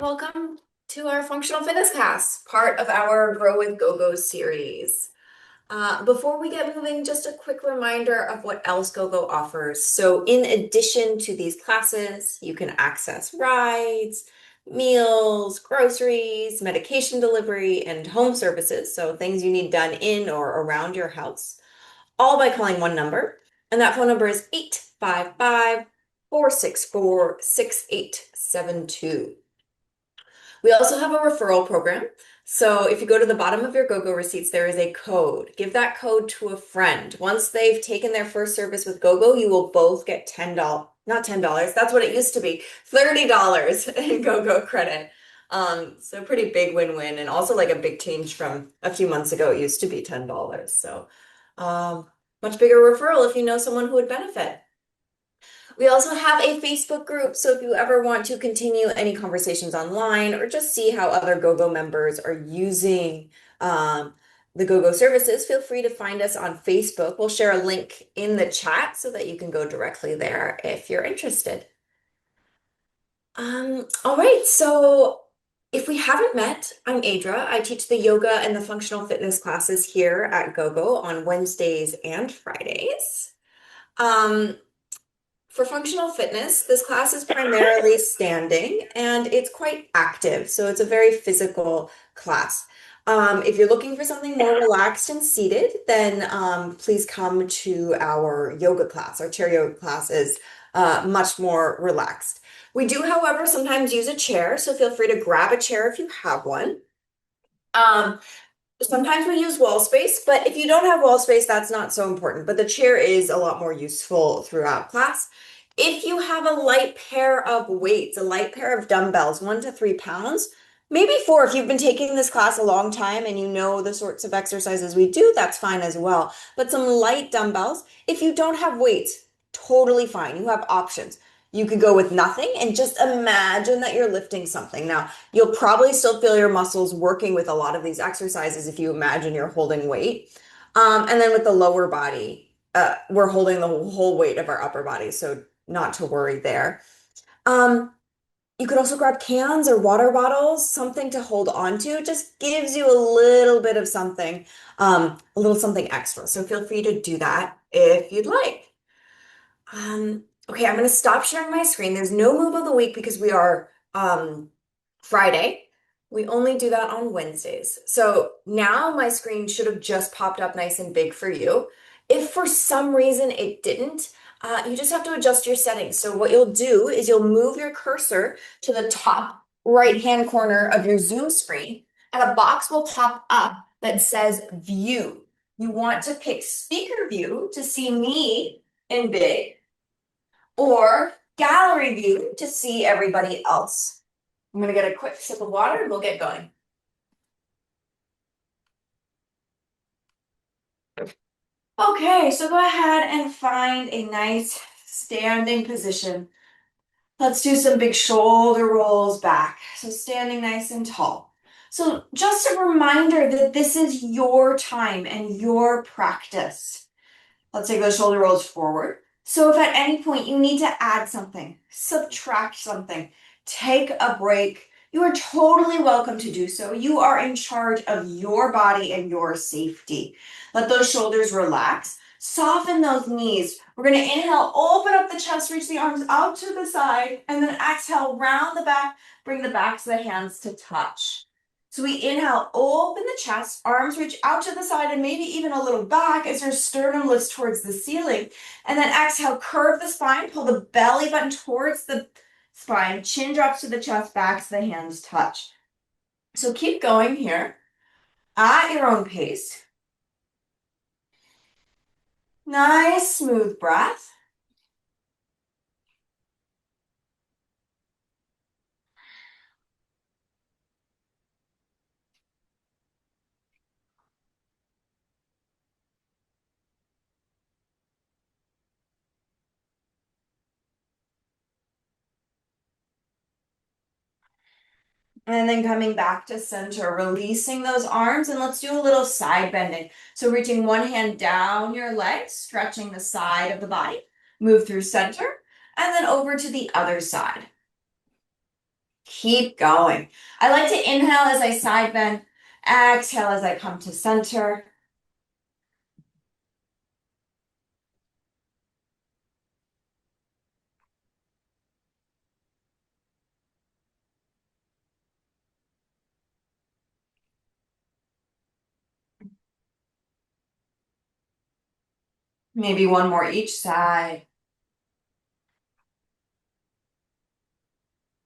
welcome to our functional fitness class, part of our Grow with GoGo series. Before we get moving, just a quick reminder of what else GoGo offers. So in addition to these classes, you can access rides, meals, groceries, medication delivery, and home services. So things you need done in or around your house, all by calling one number. And that phone number is 855-464-6872. We also have a referral program. So if you go to the bottom of your GoGo receipts, there is a code. Give that code to a friend. Once they've taken their first service with GoGo, you will both get $10, not $10, that's what it used to be, $30 in GoGo credit. So pretty big win-win, and also like a big change from a few months ago. It used to be $10. So much bigger referral if you know someone who would benefit. We also have a Facebook group, so if you ever want to continue any conversations online or just see how other GoGo members are using the GoGo services, feel free to find us on Facebook. We'll share a link in the chat so that you can go directly there if you're interested. All right, so if we haven't met, I'm Adra. I teach the yoga and the functional fitness classes here at GoGo on Wednesdays and Fridays. For functional fitness, this class is primarily standing and it's quite active. So it's a very physical class. If you're looking for something more relaxed and seated, then please come to our yoga class. Our chair yoga class is much more relaxed. We do, however, sometimes use a chair, so feel free to grab a chair if you have one. Sometimes we use wall space, but if you don't have wall space, that's not so important. But the chair is a lot more useful throughout class. If you have a light pair of weights, a light pair of dumbbells, 1 to 3 pounds, maybe 4, if you've been taking this class a long time and you know the sorts of exercises we do, that's fine as well. But some light dumbbells, if you don't have weights, totally fine. You have options. You could go with nothing and just imagine that you're lifting something. Now, you'll probably still feel your muscles working with a lot of these exercises if you imagine you're holding weight. And then with the lower body, we're holding the whole weight of our upper body, so not to worry there. You could also grab cans or water bottles, something to hold on to. It just gives you a little bit of something, a little something extra. So feel free to do that if you'd like. Okay, I'm going to stop sharing my screen. There's no move of the week because we are Friday. We only do that on Wednesdays. So now my screen should have just popped up nice and big for you. If for some reason it didn't, you just have to adjust your settings. So what you'll do is you'll move your cursor to the top right-hand corner of your Zoom screen, and a box will pop up that says View. You want to pick Speaker View to see me in big, or Gallery View to see everybody else. I'm going to get a quick sip of water and we'll get going. Okay, so go ahead and find a nice standing position. Let's do some big shoulder rolls back. So standing nice and tall. So just a reminder that this is your time and your practice. Let's take those shoulder rolls forward. So if at any point you need to add something, subtract something, take a break, you are totally welcome to do so. You are in charge of your body and your safety. Let those shoulders relax. Soften those knees. We're going to inhale, open up the chest, reach the arms out to the side, and then exhale, round the back, bring the backs of the hands to touch. So we inhale, open the chest, arms reach out to the side and maybe even a little back as your sternum lifts towards the ceiling. And then exhale, curve the spine, pull the belly button towards the spine, chin drops to the chest, backs of the hands touch. So keep going here at your own pace. Nice, smooth breath. And then coming back to center, releasing those arms, and let's do a little side bending. So reaching one hand down your legs, stretching the side of the body, move through center, and then over to the other side. Keep going. I like to inhale as I side bend, exhale as I come to center. Maybe one more each side.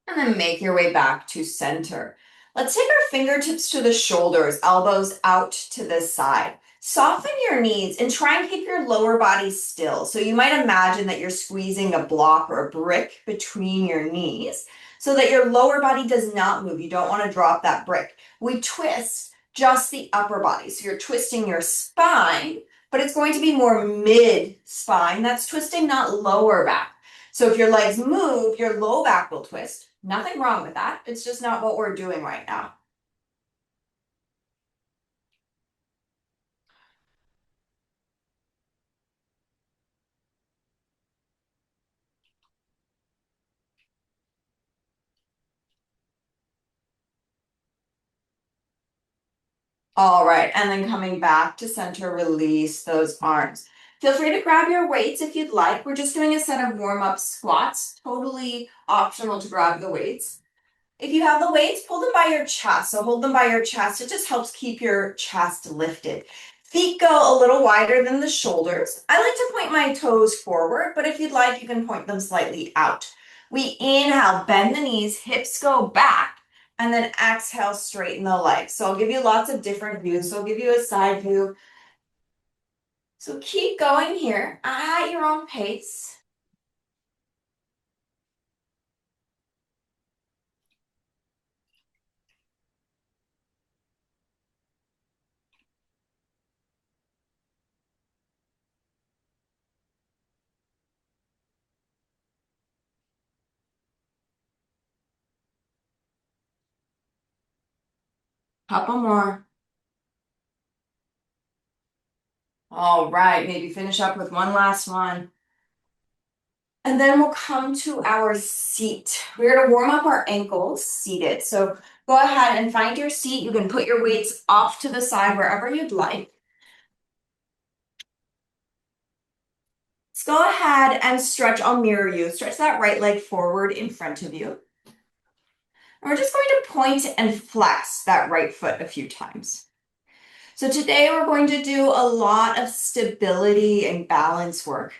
And then make your way back to center. Let's take our fingertips to the shoulders, elbows out to the side. Soften your knees and try and keep your lower body still. So you might imagine that you're squeezing a block or a brick between your knees so that your lower body does not move. You don't want to drop that brick. We twist just the upper body. So you're twisting your spine, but it's going to be more mid spine. That's twisting, not lower back. So if your legs move, your low back will twist. Nothing wrong with that. It's just not what we're doing right now. All right, and then coming back to center, release those arms. Feel free to grab your weights if you'd like. We're just doing a set of warm-up squats. Totally optional to grab the weights. If you have the weights, pull them by your chest. So hold them by your chest. It just helps keep your chest lifted. Feet go a little wider than the shoulders. I like to point my toes forward, but if you'd like, you can point them slightly out. We inhale, bend the knees, hips go back, and then exhale, straighten the legs. So I'll give you lots of different views. So I'll give you a side view. So keep going here at your own pace. Couple more. All right, maybe finish up with one last one. And then we'll come to our seat. We're going to warm up our ankles seated. So go ahead and find your seat. You can put your weights off to the side wherever you'd like. Let's go ahead and stretch. I'll mirror you. Stretch that right leg forward in front of you. And we're just going to point and flex that right foot a few times. So today we're going to do a lot of stability and balance work.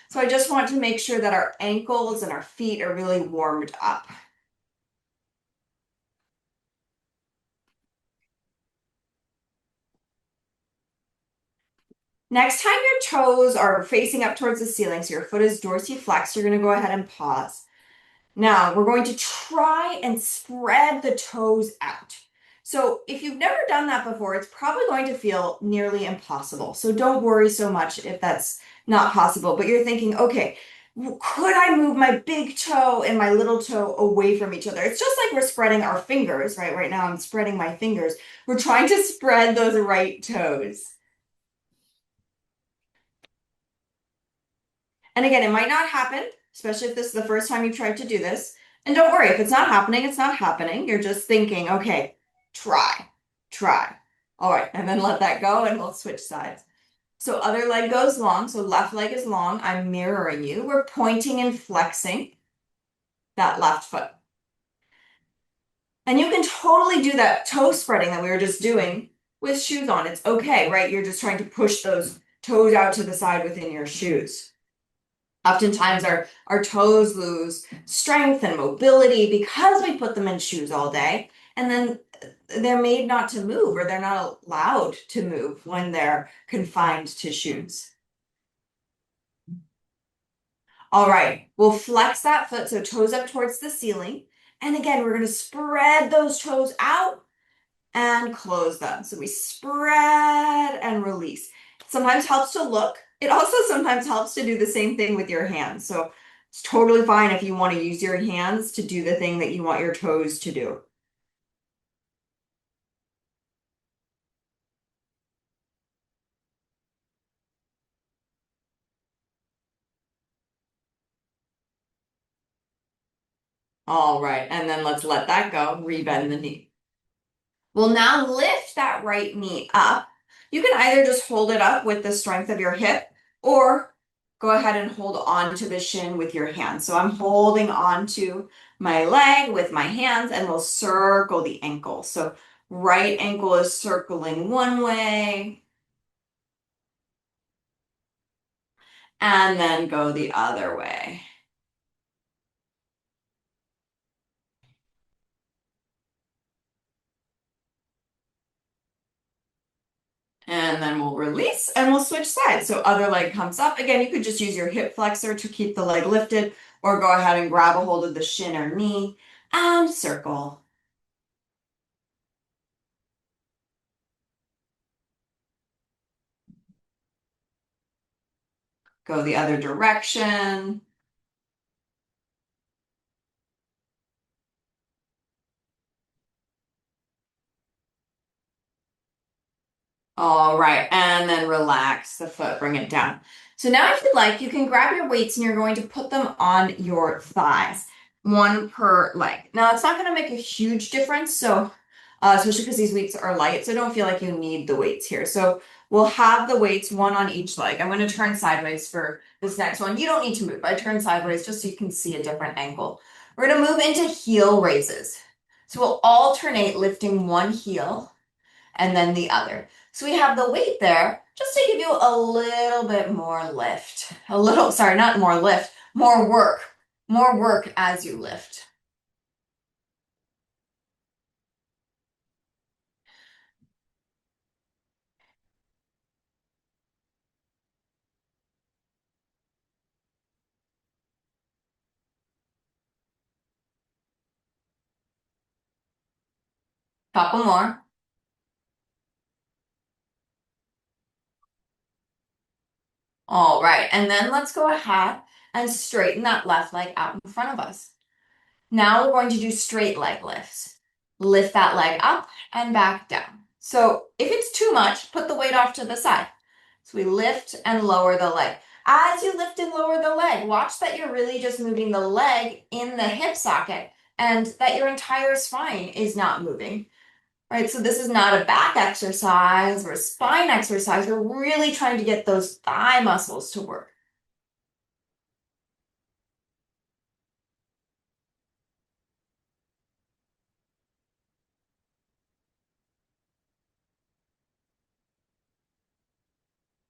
So I just want to make sure that our ankles and our feet are really warmed up. Next time your toes are facing up towards the ceiling, so your foot is dorsiflexed, you're going to go ahead and pause. Now, we're going to try and spread the toes out. So if you've never done that before, it's probably going to feel nearly impossible. So don't worry so much if that's not possible, but you're thinking, okay, could I move my big toe and my little toe away from each other? It's just like we're spreading our fingers, right? Right now I'm spreading my fingers. We're trying to spread those right toes. And again, it might not happen, especially if this is the first time you've tried to do this. And don't worry, if it's not happening, it's not happening. You're just thinking, okay, try, try. All right, and then let that go and we'll switch sides. So other leg goes long, so left leg is long. I'm mirroring you. We're pointing and flexing that left foot. And you can totally do that toe spreading that we were just doing with shoes on. It's okay, right? You're just trying to push those toes out to the side within your shoes. Oftentimes our toes lose strength and mobility because we put them in shoes all day, and then they're made not to move or they're not allowed to move when they're confined to shoes. All right, we'll flex that foot, so toes up towards the ceiling. And again, we're going to spread those toes out and close them. So we spread and release. Sometimes helps to look. It also sometimes helps to do the same thing with your hands. So it's totally fine if you want to use your hands to do the thing that you want your toes to do. All right, and then let's let that go. Rebend the knee. We'll now lift that right knee up. You can either just hold it up with the strength of your hip or go ahead and hold on to the shin with your hands. So I'm holding on to my leg with my hands and we'll circle the ankle. So right ankle is circling one way and then go the other way. And then we'll release and we'll switch sides. So other leg comes up. Again, you could just use your hip flexor to keep the leg lifted or go ahead and grab a hold of the shin or knee and circle. Go the other direction. All right, and then relax the foot, bring it down. So now if you'd like, you can grab your weights and you're going to put them on your thighs, one per leg. Now it's not going to make a huge difference, so especially because these weights are light, so don't feel like you need the weights here. So we'll have the weights one on each leg. I'm going to turn sideways for this next one. You don't need to move. I turn sideways just so you can see a different angle. We're going to move into heel raises. So we'll alternate lifting one heel and then the other. So we have the weight there just to give you a little bit more lift. A little, sorry, not more lift, more work. More work as you lift. Couple more. All right, and then let's go ahead and straighten that left leg out in front of us. Now we're going to do straight leg lifts. Lift that leg up and back down. So if it's too much, put the weight off to the side. So we lift and lower the leg. As you lift and lower the leg, watch that you're really just moving the leg in the hip socket and that your entire spine is not moving. Right, so this is not a back exercise or a spine exercise. We're really trying to get those thigh muscles to work.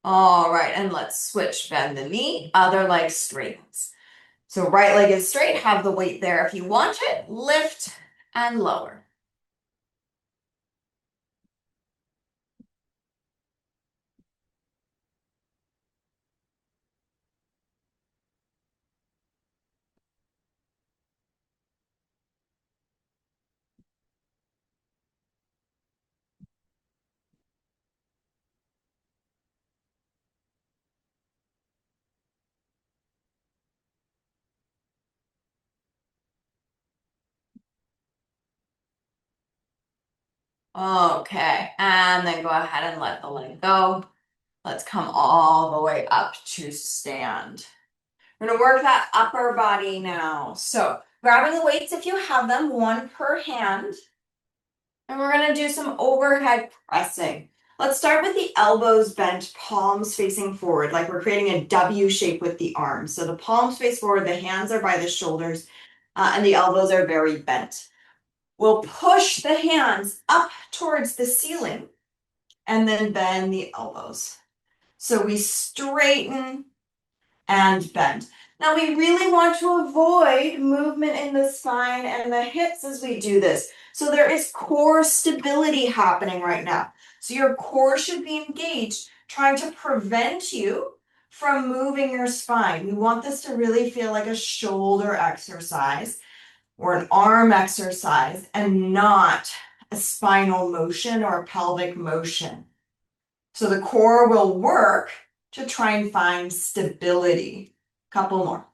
All right, and let's switch. Bend the knee, other leg straightens. So right leg is straight, have the weight there if you want it, lift and lower. Okay, and then go ahead and let the leg go. Let's come all the way up to stand. We're gonna work that upper body now. So grabbing the weights if you have them, one per hand. And we're gonna do some overhead pressing. Let's start with the elbows bent, palms facing forward, like we're creating a W shape with the arms. So the palms face forward, the hands are by the shoulders, and the elbows are very bent. We'll push the hands up towards the ceiling and then bend the elbows. So we straighten and bend. Now we really want to avoid movement in the spine and the hips as we do this. So there is core stability happening right now. So your core should be engaged, trying to prevent you from moving your spine. We want this to really feel like a shoulder exercise or an arm exercise and not a spinal motion or a pelvic motion. So the core will work to try and find stability. Couple more.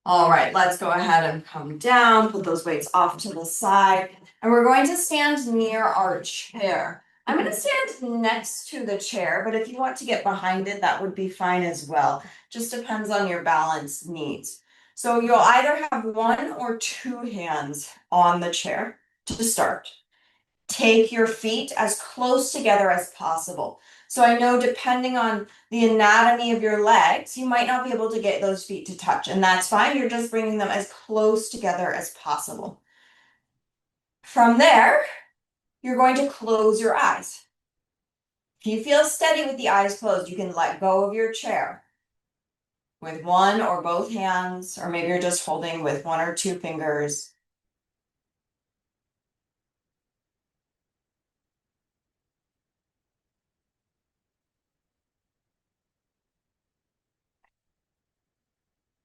All right, let's go ahead and come down, put those weights off to the side, and we're going to stand near our chair. I'm going to stand next to the chair, but if you want to get behind it, that would be fine as well. Just depends on your balance needs. So you'll either have one or two hands on the chair to start. Take your feet as close together as possible. So I know depending on the anatomy of your legs, you might not be able to get those feet to touch, and that's fine. You're just bringing them as close together as possible. From there, you're going to close your eyes. If you feel steady with the eyes closed, you can let go of your chair with one or both hands, or maybe you're just holding with one or two fingers.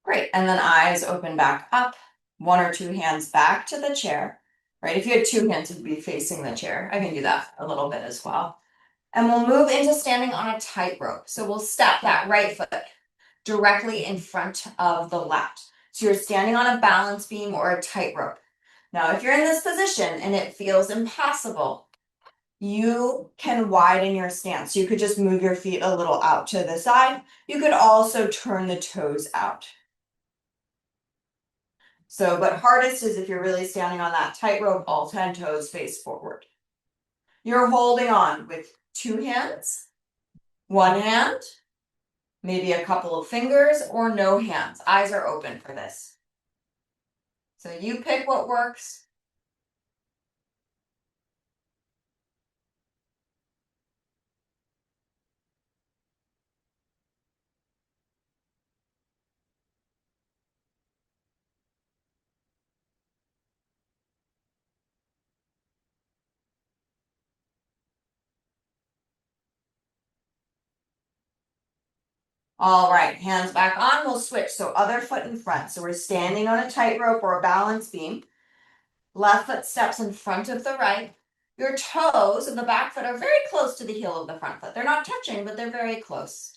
Great, and then eyes open back up, one or two hands back to the chair, right? If you had two hands, you'd be facing the chair. I can do that a little bit as well. And we'll move into standing on a tightrope. So we'll step that right foot directly in front of the left. So you're standing on a balance beam or a tightrope. Now, if you're in this position and it feels impossible, you can widen your stance. You could just move your feet a little out to the side. You could also turn the toes out. So, but hardest is if you're really standing on that tightrope, all 10 toes face forward. You're holding on with two hands, one hand, maybe a couple of fingers, or no hands. Eyes are open for this. So you pick what works. All right, hands back on, we'll switch. So other foot in front. So we're standing on a tightrope or a balance beam. Left foot steps in front of the right. Your toes of the back foot are very close to the heel of the front foot. They're not touching, but they're very close.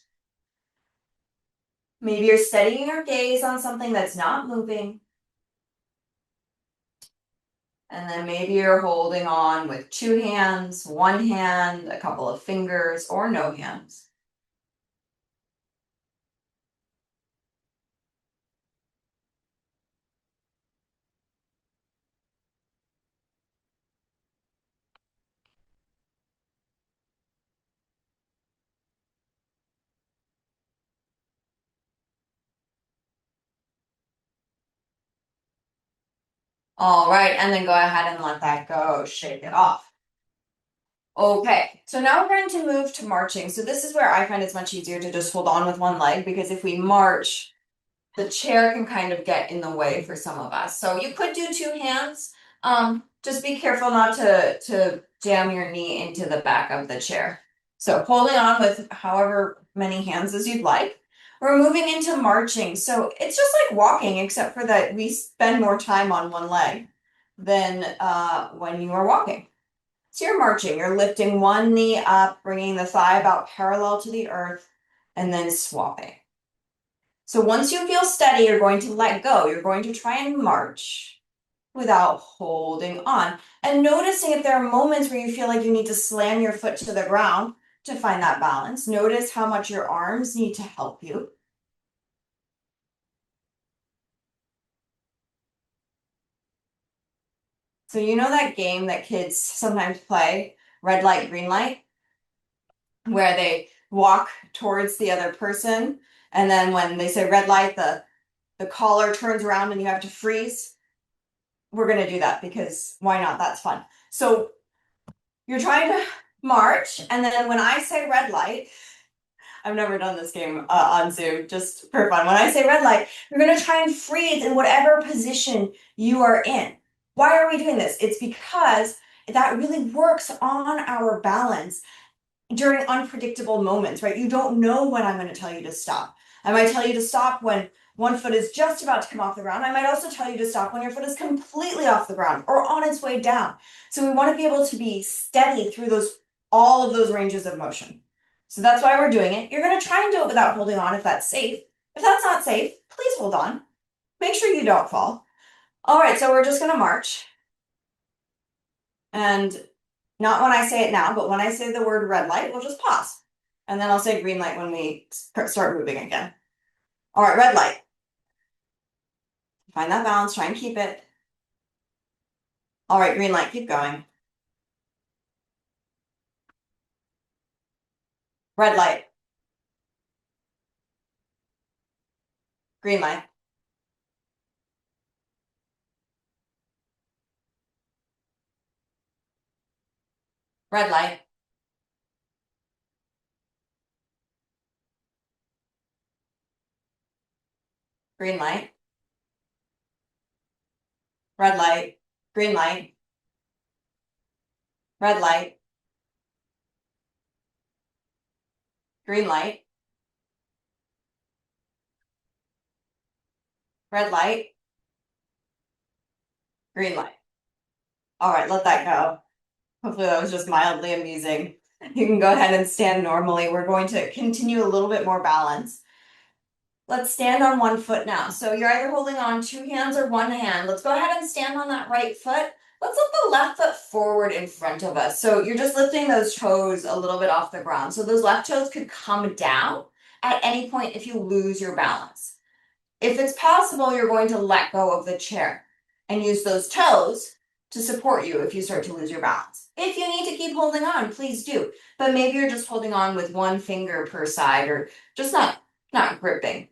Maybe you're steadying your gaze on something that's not moving. And then maybe you're holding on with two hands, one hand, a couple of fingers, or no hands. All right, and then go ahead and let that go, shake it off. Okay, so now we're going to move to marching. So this is where I find it's much easier to just hold on with one leg, because if we march, the chair can kind of get in the way for some of us. So you could do two hands. Just be careful not to jam your knee into the back of the chair. So holding on with however many hands as you'd like. We're moving into marching. So it's just like walking, except for that we spend more time on one leg than when you are walking. So you're marching, you're lifting one knee up, bringing the thigh about parallel to the earth, and then swapping. So once you feel steady, you're going to let go. You're going to try and march without holding on. And noticing if there are moments where you feel like you need to slam your foot to the ground to find that balance. Notice how much your arms need to help you. So you know that game that kids sometimes play, red light, green light, where they walk towards the other person, and then when they say red light, the collar turns around and you have to freeze. We're going to do that because why not? That's fun. So you're trying to march, and then when I say red light, I've never done this game on Zoom, just for fun. When I say red light, you're going to try and freeze in whatever position you are in. Why are we doing this? It's because that really works on our balance during unpredictable moments, right? You don't know when I'm going to tell you to stop. I might tell you to stop when one foot is just about to come off the ground. I might also tell you to stop when your foot is completely off the ground or on its way down. So we want to be able to be steady through all of those ranges of motion. So that's why we're doing it. You're going to try and do it without holding on if that's safe. If that's not safe, please hold on. Make sure you don't fall. All right, so we're just gonna march. And not when I say it now, but when I say the word red light, we'll just pause. And then I'll say green light when we start moving again. All right, red light. Find that balance, try and keep it. All right, green light, keep going. Red light. Green light. Red light. Green light. Red light. Green light. Red light. Green light. Red light. Green light. All right, let that go. Hopefully that was just mildly amusing. You can go ahead and stand normally. We're going to continue a little bit more balance. Let's stand on one foot now. So you're either holding on two hands or one hand. Let's go ahead and stand on that right foot. Let's lift the left foot forward in front of us. So you're just lifting those toes a little bit off the ground. So those left toes could come down at any point if you lose your balance. If it's possible, you're going to let go of the chair and use those toes to support you if you start to lose your balance. If you need to keep holding on, please do. But maybe you're just holding on with one finger per side or just not gripping.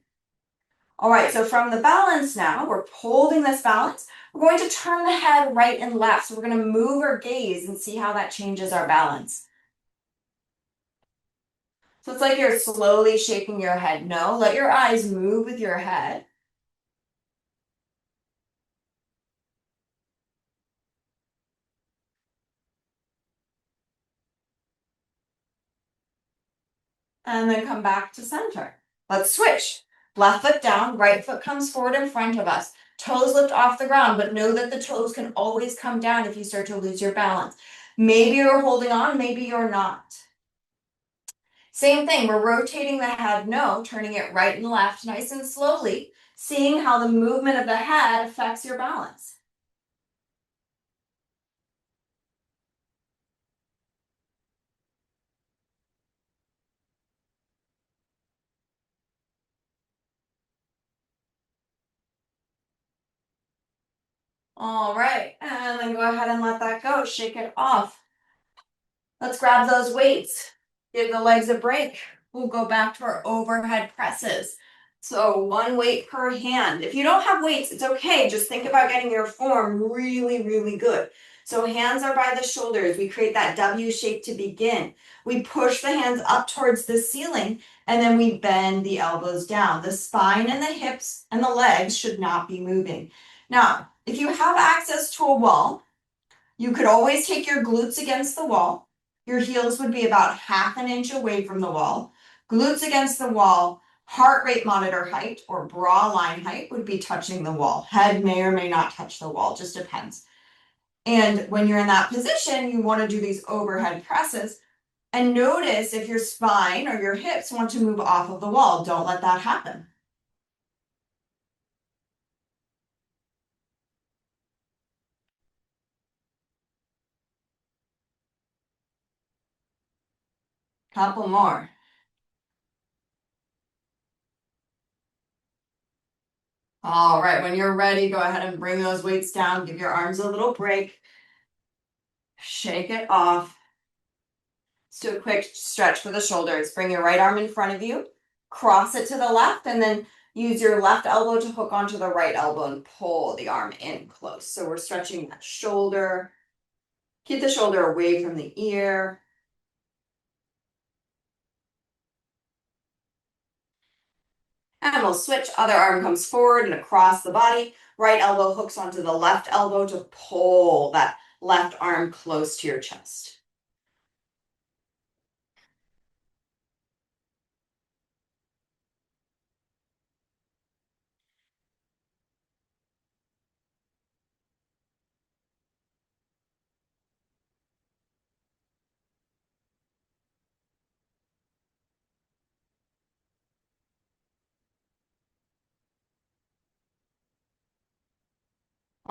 All right, so from the balance now, we're holding this balance. We're going to turn the head right and left. So we're going to move our gaze and see how that changes our balance. So it's like you're slowly shaking your head. No, let your eyes move with your head. And then come back to center. Let's switch. Left foot down, right foot comes forward in front of us. Toes lift off the ground, but know that the toes can always come down if you start to lose your balance. Maybe you're holding on, maybe you're not. Same thing, we're rotating the head, no, turning it right and left, nice and slowly, seeing how the movement of the head affects your balance. All right, and then go ahead and let that go, shake it off. Let's grab those weights, give the legs a break. We'll go back to our overhead presses. So one weight per hand. If you don't have weights, it's okay. Just think about getting your form really, really good. So hands are by the shoulders. We create that W shape to begin. We push the hands up towards the ceiling and then we bend the elbows down. The spine and the hips and the legs should not be moving. Now, if you have access to a wall, you could always take your glutes against the wall. Your heels would be about 1/2 inch away from the wall. Glutes against the wall, heart rate monitor height or bra line height would be touching the wall. Head may or may not touch the wall, just depends. And when you're in that position, you want to do these overhead presses and notice if your spine or your hips want to move off of the wall. Don't let that happen. Couple more. All right, when you're ready, go ahead and bring those weights down. Give your arms a little break. Shake it off. Let's do a quick stretch for the shoulders. Bring your right arm in front of you, cross it to the left, and then use your left elbow to hook onto the right elbow and pull the arm in close. So we're stretching that shoulder. Keep the shoulder away from the ear. And we'll switch. Other arm comes forward and across the body. Right elbow hooks onto the left elbow to pull that left arm close to your chest.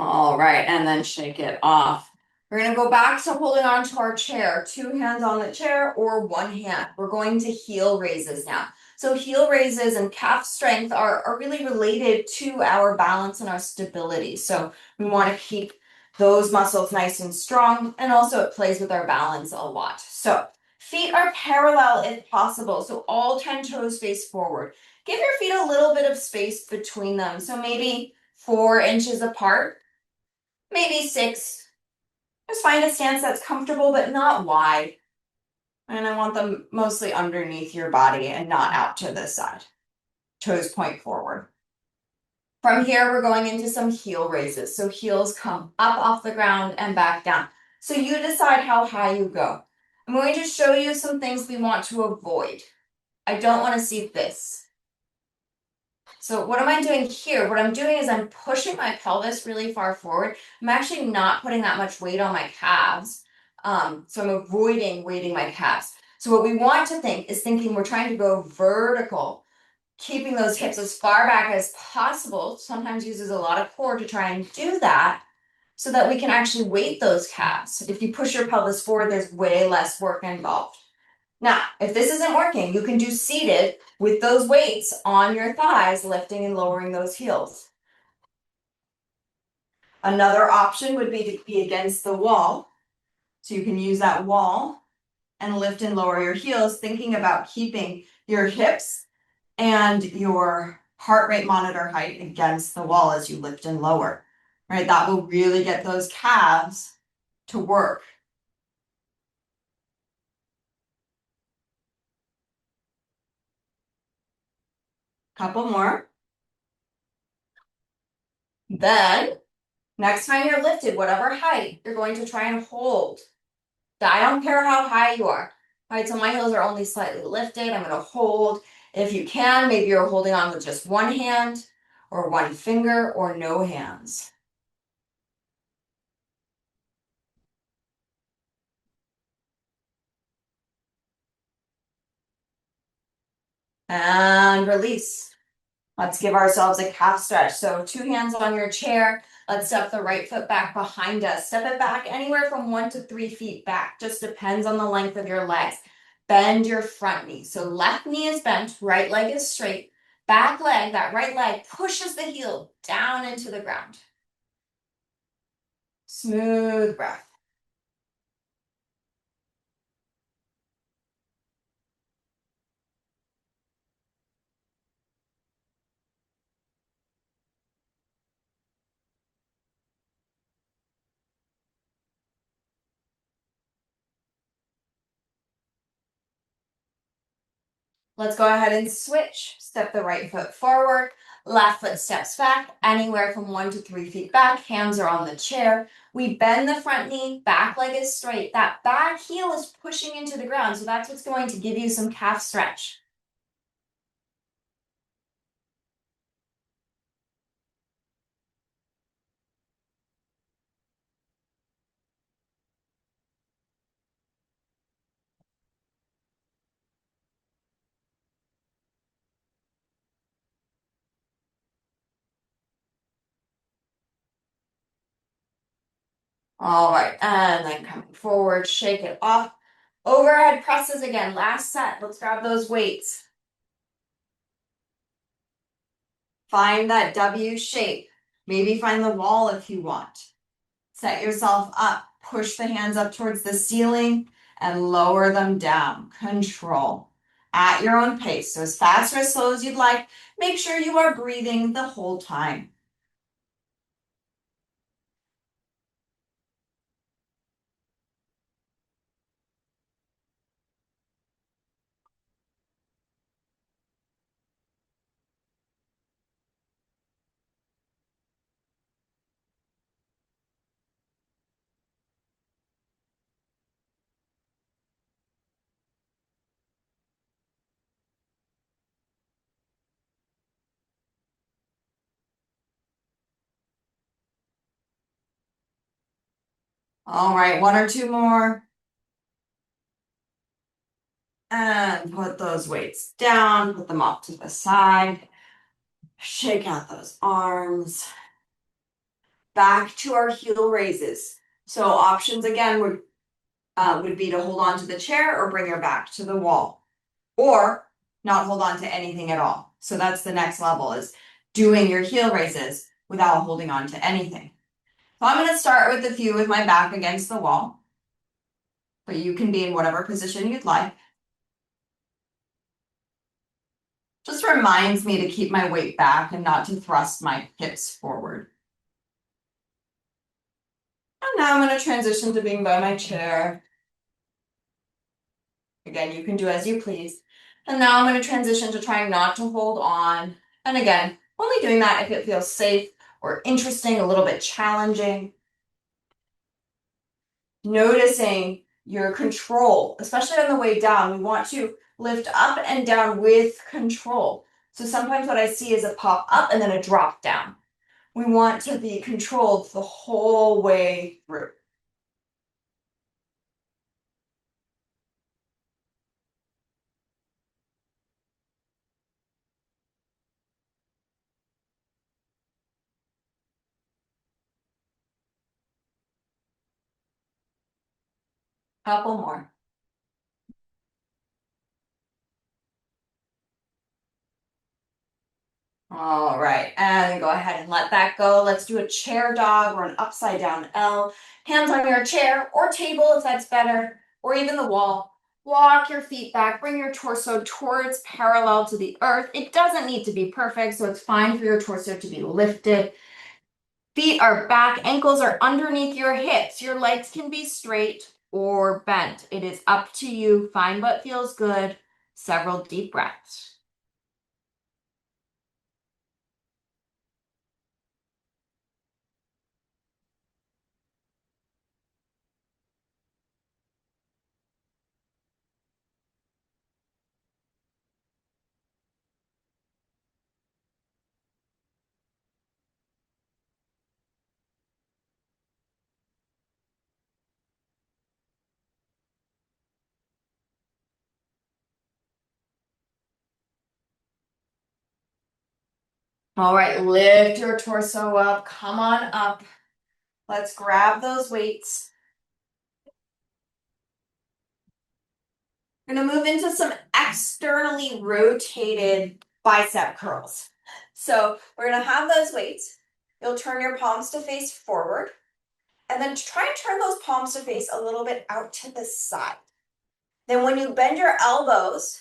All right, and then shake it off. We're gonna go back to holding on to our chair, two hands on the chair or one hand. We're going to heel raises now. So heel raises and calf strength are really related to our balance and our stability. So we want to keep those muscles nice and strong, and also it plays with our balance a lot. So feet are parallel if possible, so all 10 toes face forward. Give your feet a little bit of space between them, so maybe 4 inches apart. Maybe 6. Just find a stance that's comfortable but not wide. And I want them mostly underneath your body and not out to the side. Toes point forward. From here, we're going into some heel raises. So heels come up off the ground and back down. So you decide how high you go. I'm going to show you some things we want to avoid. I don't want to see this. So what am I doing here? What I'm doing is I'm pushing my pelvis really far forward. I'm actually not putting that much weight on my calves. So I'm avoiding weighting my calves. So what we want to think is thinking we're trying to go vertical, keeping those hips as far back as possible. Sometimes uses a lot of core to try and do that so that we can actually weight those calves. If you push your pelvis forward, there's way less work involved. Now, if this isn't working, you can do seated with those weights on your thighs, lifting and lowering those heels. Another option would be to be against the wall. So you can use that wall and lift and lower your heels, thinking about keeping your hips and your heart rate monitor height against the wall as you lift and lower, right? That will really get those calves to work. Couple more. Then, next time you're lifted, whatever height, you're going to try and hold. I don't care how high you are. All right, so my heels are only slightly lifted. I'm going to hold. If you can, maybe you're holding on with just one hand or one finger or no hands. And release. Let's give ourselves a calf stretch. So 2 hands on your chair. Let's step the right foot back behind us. Step it back anywhere from 1 to 3 feet back. Just depends on the length of your legs. Bend your front knee. So left knee is bent, right leg is straight. Back leg, that right leg pushes the heel down into the ground. Smooth breath. Let's go ahead and switch. Step the right foot forward, left foot steps back, anywhere from 1 to 3 feet back. Hands are on the chair. We bend the front knee, back leg is straight. That back heel is pushing into the ground, so that's what's going to give you some calf stretch. All right, and then coming forward, shake it off. Overhead presses again, last set. Let's grab those weights. Find that W shape. Maybe find the wall if you want. Set yourself up. Push the hands up towards the ceiling and lower them down. Control. At your own pace. So as fast or as slow as you'd like. Make sure you are breathing the whole time. All right, 1 or 2 more. And put those weights down, put them off to the side. Shake out those arms. back to our heel raises. So options again would be to hold on to the chair or bring your back to the wall, or not hold on to anything at all. So that's the next level, is doing your heel raises without holding on to anything. So I'm going to start with a few with my back against the wall, but you can be in whatever position you'd like. Just reminds me to keep my weight back and not to thrust my hips forward. And now I'm going to transition to being by my chair. Again, you can do as you please. And now I'm going to transition to trying not to hold on. And again, only doing that if it feels safe or interesting, a little bit challenging. Noticing your control, especially on the way down. We want to lift up and down with control. So sometimes what I see is a pop up and then a drop down. We want to be controlled the whole way through. Couple more. All right, and go ahead and let that go. Let's do a chair dog or an upside down L. Hands on your chair or table if that's better, or even the wall. Walk your feet back, bring your torso towards parallel to the earth. It doesn't need to be perfect, so it's fine for your torso to be lifted. Feet are back, ankles are underneath your hips. Your legs can be straight or bent. It is up to you. Find what feels good. Several deep breaths. All right, lift your torso up. Come on up. Let's grab those weights. We're going to move into some externally rotated bicep curls. So we're going to have those weights. You'll turn your palms to face forward, and then try and turn those palms to face a little bit out to the side. Then when you bend your elbows,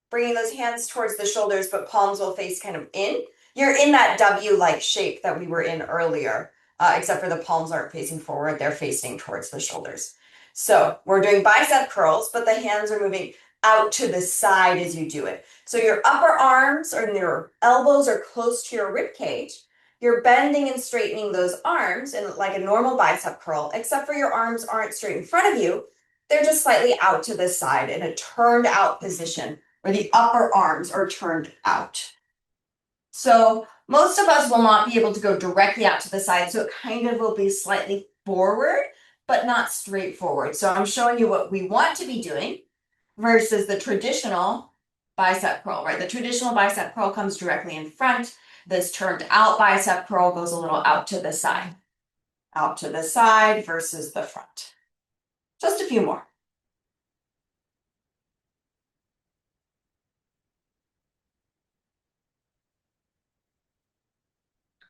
bringing those hands towards the shoulders, but palms will face kind of in, you're in that W-like shape that we were in earlier, except for the palms aren't facing forward, they're facing towards the shoulders. So we're doing bicep curls, but the hands are moving out to the side as you do it. So your upper arms or your elbows are close to your rib cage. You're bending and straightening those arms in like a normal bicep curl, except for your arms aren't straight in front of you. They're just slightly out to the side in a turned out position where the upper arms are turned out. So most of us will not be able to go directly out to the side, so it kind of will be slightly forward, but not straight forward. So I'm showing you what we want to be doing versus the traditional bicep curl, right? The traditional bicep curl comes directly in front. This turned out bicep curl goes a little out to the side. Out to the side versus the front. Just a few more.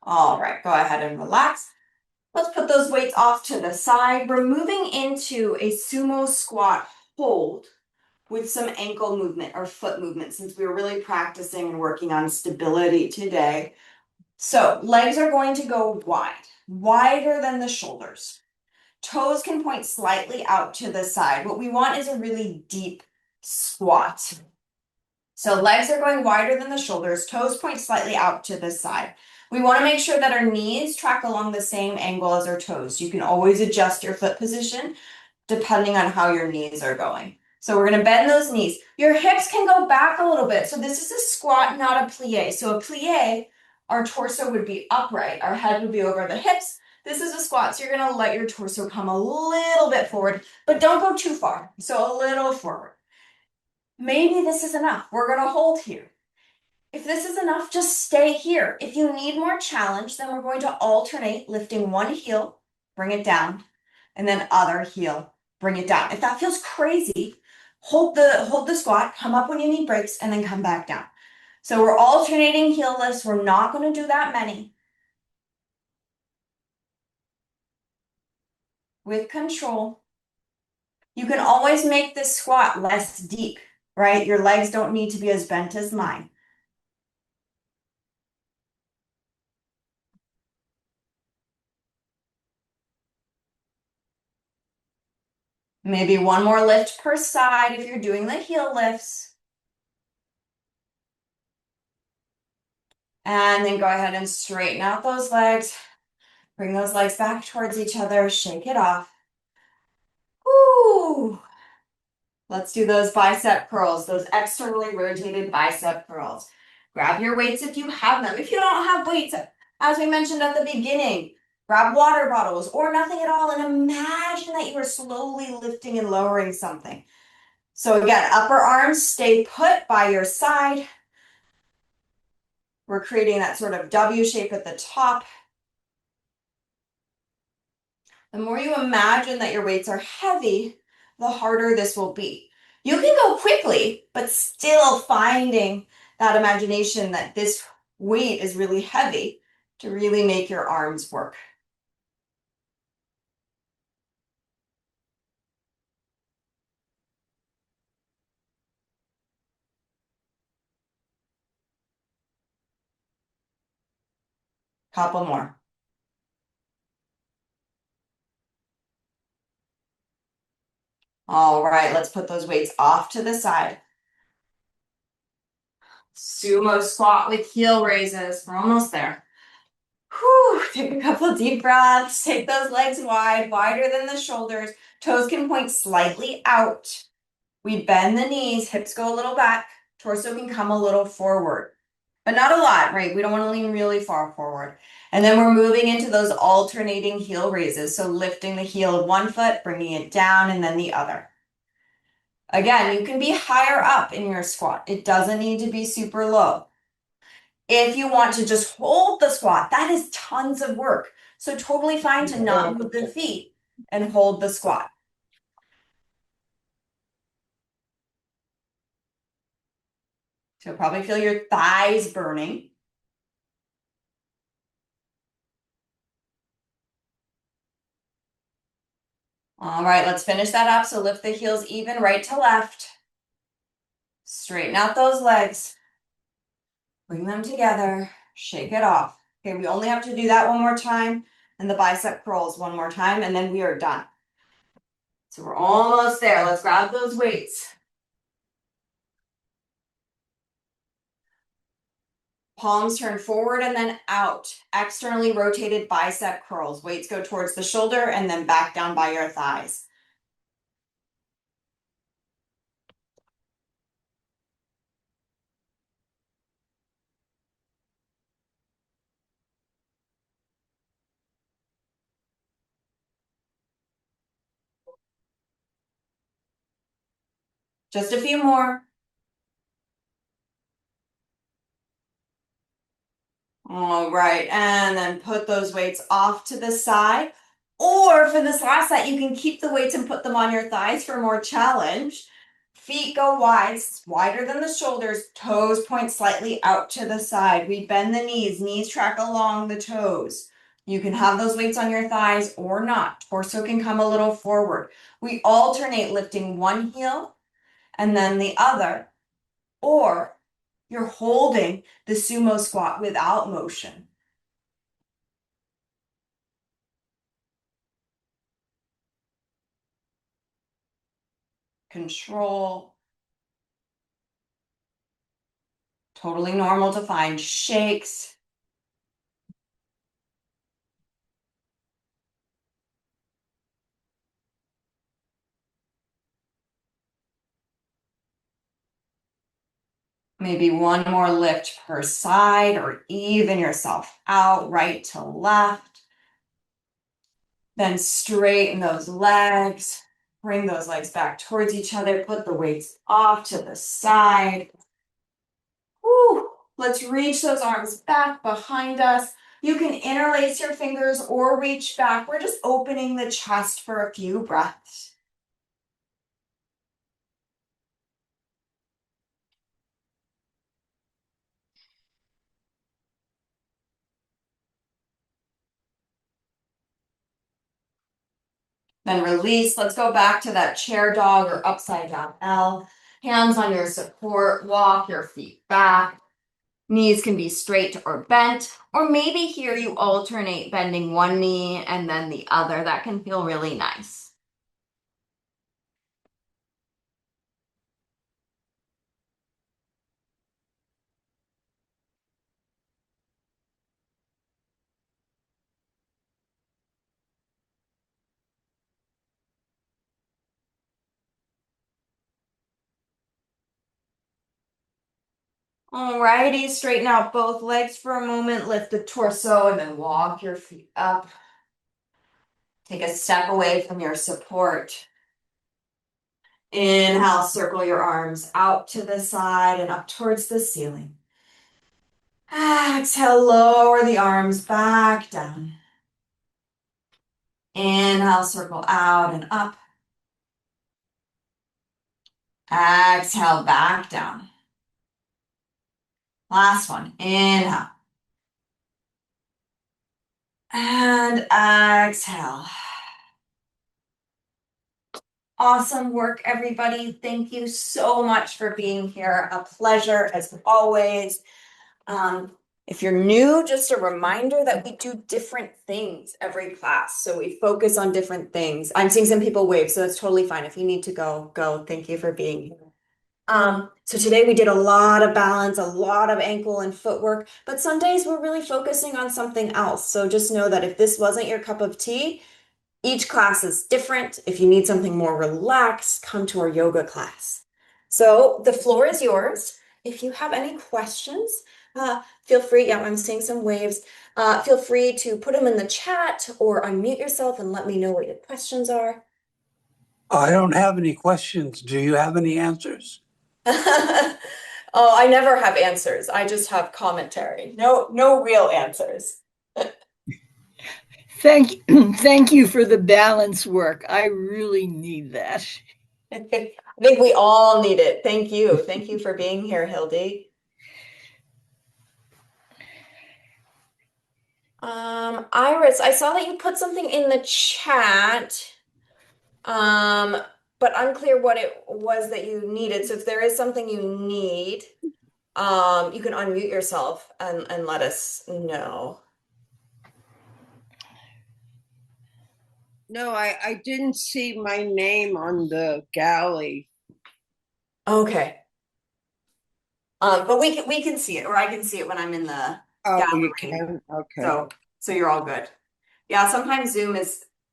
All right, go ahead and relax. Let's put those weights off to the side. We're moving into a sumo squat hold with some ankle movement or foot movement since we were really practicing and working on stability today. So legs are going to go wide, wider than the shoulders. Toes can point slightly out to the side. What we want is a really deep squat. So legs are going wider than the shoulders, toes point slightly out to the side. We want to make sure that our knees track along the same angle as our toes. You can always adjust your foot position depending on how your knees are going. So we're going to bend those knees. Your hips can go back a little bit. So this is a squat, not a plie. So a plie, our torso would be upright. Our head would be over the hips. This is a squat, so you're going to let your torso come a little bit forward, but don't go too far. So a little forward. Maybe this is enough. We're going to hold here. If this is enough, just stay here. If you need more challenge, then we're going to alternate lifting one heel, bring it down, and then other heel, bring it down. If that feels crazy, hold the squat, come up when you need breaks, and then come back down. So we're alternating heel lifts. We're not going to do that many. With control. You can always make this squat less deep, right? Your legs don't need to be as bent as mine. Maybe one more lift per side if you're doing the heel lifts. And then go ahead and straighten out those legs. Bring those legs back towards each other. Shake it off. Woo! Let's do those bicep curls, those externally rotated bicep curls. Grab your weights if you have them. If you don't have weights, as we mentioned at the beginning, grab water bottles or nothing at all and imagine that you are slowly lifting and lowering something. So again, upper arms stay put by your side. We're creating that sort of W shape at the top. The more you imagine that your weights are heavy, the harder this will be. You can go quickly, but still finding that imagination that this weight is really heavy to really make your arms work. Couple more. All right, let's put those weights off to the side. Sumo squat with heel raises. We're almost there. Whew, take a couple deep breaths. Take those legs wide, wider than the shoulders. Toes can point slightly out. We bend the knees, hips go a little back, torso can come a little forward, but not a lot, right? We don't want to lean really far forward. And then we're moving into those alternating heel raises. So lifting the heel of one foot, bringing it down, and then the other. Again, you can be higher up in your squat. It doesn't need to be super low. If you want to just hold the squat, that is tons of work. So totally fine to not move the feet and hold the squat. So you'll probably feel your thighs burning. All right, let's finish that up. So lift the heels even, right to left. Straighten out those legs. Bring them together. Shake it off. Okay, we only have to do that one more time. And the bicep curls one more time, and then we are done. So we're almost there. Let's grab those weights. Palms turn forward and then out. Externally rotated bicep curls. Weights go towards the shoulder and then back down by your thighs. Just a few more. All right, and then put those weights off to the side. Or for this last set, you can keep the weights and put them on your thighs for more challenge. Feet go wide, wider than the shoulders. Toes point slightly out to the side. We bend the knees track along the toes. You can have those weights on your thighs or not. Torso can come a little forward. We alternate lifting one heel and then the other, or you're holding the sumo squat without motion. Control. Totally normal to find shakes. Maybe one more lift per side or even yourself out, right to left. Then straighten those legs. Bring those legs back towards each other. Put the weights off to the side. Woo. Let's reach those arms back behind us. You can interlace your fingers or reach back. We're just opening the chest for a few breaths. Then release. Let's go back to that chair dog or upside down L. Hands on your support. Walk your feet back. Knees can be straight or bent, or maybe here you alternate bending one knee and then the other. That can feel really nice. Alrighty, straighten out both legs for a moment, lift the torso, and then walk your feet up. Take a step away from your support. Inhale, circle your arms out to the side and up towards the ceiling. Exhale, lower the arms back down. Inhale, circle out and up. Exhale, back down. Last one, inhale. And exhale. Awesome work, everybody. Thank you so much for being here. A pleasure as always. If you're new, just a reminder that we do different things every class. So we focus on different things. I'm seeing some people wave, so that's totally fine. If you need to go, go. Thank you for being here. So today we did a lot of balance, a lot of ankle and footwork, but some days we're really focusing on something else. So just know that if this wasn't your cup of tea, each class is different. If you need something more relaxed, come to our yoga class. So the floor is yours. If you have any questions, feel free. Yeah, I'm seeing some waves. Feel free to put them in the chat or unmute yourself and let me know what your questions are. I don't have any questions. Do you have any answers? Oh, I never have answers. I just have commentary. No real answers. Thank you for the balance work. I really need that. I think we all need it. Thank you. Thank you for being here, Hildy. Iris, I saw that you put something in the chat, but unclear what it was that you needed. So if there is something you need, you can unmute yourself and let us know. No, I didn't see my name on the galley. Okay. But we can see it, or I can see it when I'm in the gallery. You can? Okay. So you're all good. Yeah, sometimes Zoom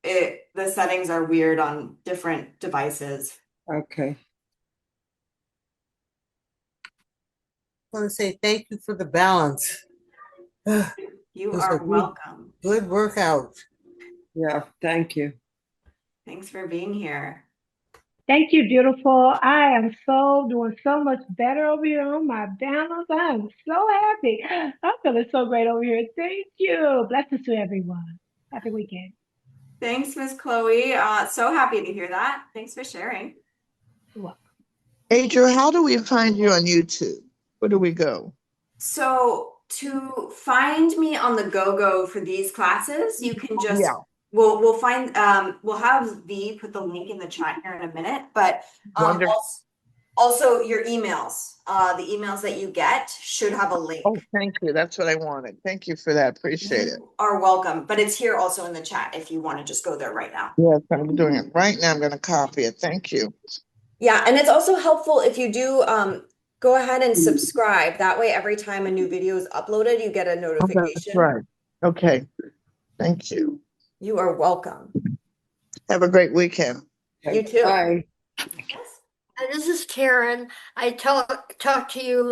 the settings are weird on different devices. Okay. I want to say thank you for the balance. You are welcome. Good workout. Yeah, thank you. Thanks for being here. Thank you, beautiful. I am doing so much better over here on my balance. I am so happy. I'm feeling so great over here. Thank you. Blessings to everyone. Happy weekend. Thanks, Miss Chloe. So happy to hear that. Thanks for sharing. You're welcome. Adriel, how do we find you on YouTube? Where do we go? So to find me on the GoGo for these classes, you can just we'll find we'll have V put the link in the chat here in a minute, but also your emails, the emails that you get should have a link. Oh, thank you. That's what I wanted. Thank you for that. Appreciate it. You are welcome, but it's here also in the chat if you want to just go there right now. Yes, I'm doing it right now. I'm going to copy it. Thank you. Yeah, and it's also helpful if you do go ahead and subscribe. That way, every time a new video is uploaded, you get a notification. That's right. Okay. Thank you. You are welcome. Have a great weekend. You too. Bye. This is Karen. I talked to you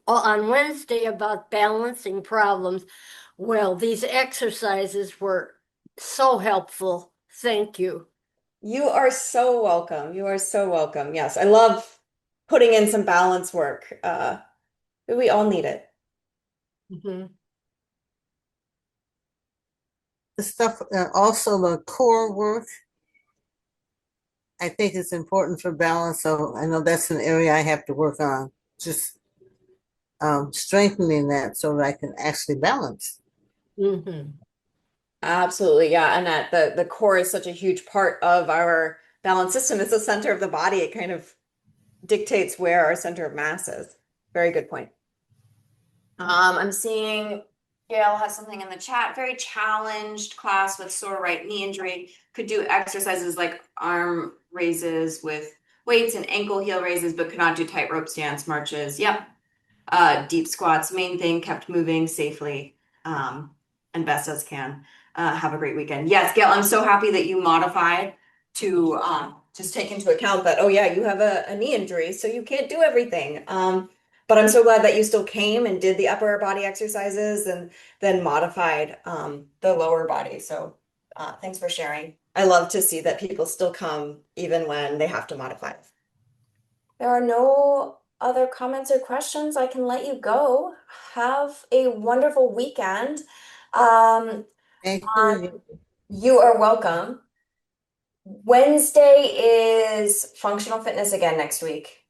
on Wednesday about balancing problems. Well, these exercises were so helpful. Thank you. You are so welcome. You are so welcome. Yes, I love putting in some balance work. We all need it. Mhm. The stuff, also the core work, I think it's important for balance. So I know that's an area I have to work on. Just strengthening that so that I can actually balance. Mhm. Absolutely, yeah. And that the core is such a huge part of our balance system. It's the center of the body. It kind of dictates where our center of mass is. Very good point. I'm seeing Gail has something in the chat. Very challenged class with sore right knee injury. Could do exercises like arm raises with weights and ankle heel raises, but could not do tightrope stance marches. Yep. Deep squats, main thing, kept moving safely, and best as can. Have a great weekend. Yes, Gail, I'm so happy that you modified to just take into account that, oh yeah, you have a knee injury, so you can't do everything. But I'm so glad that you still came and did the upper body exercises and then modified the lower body. So thanks for sharing. I love to see that people still come even when they have to modify. There are no other comments or questions. I can let you go. Have a wonderful weekend. Thank On you. You are welcome. Wednesday is functional fitness again next week.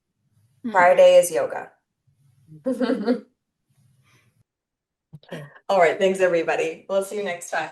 Friday is yoga. Okay. All right, thanks everybody. We'll see you next time.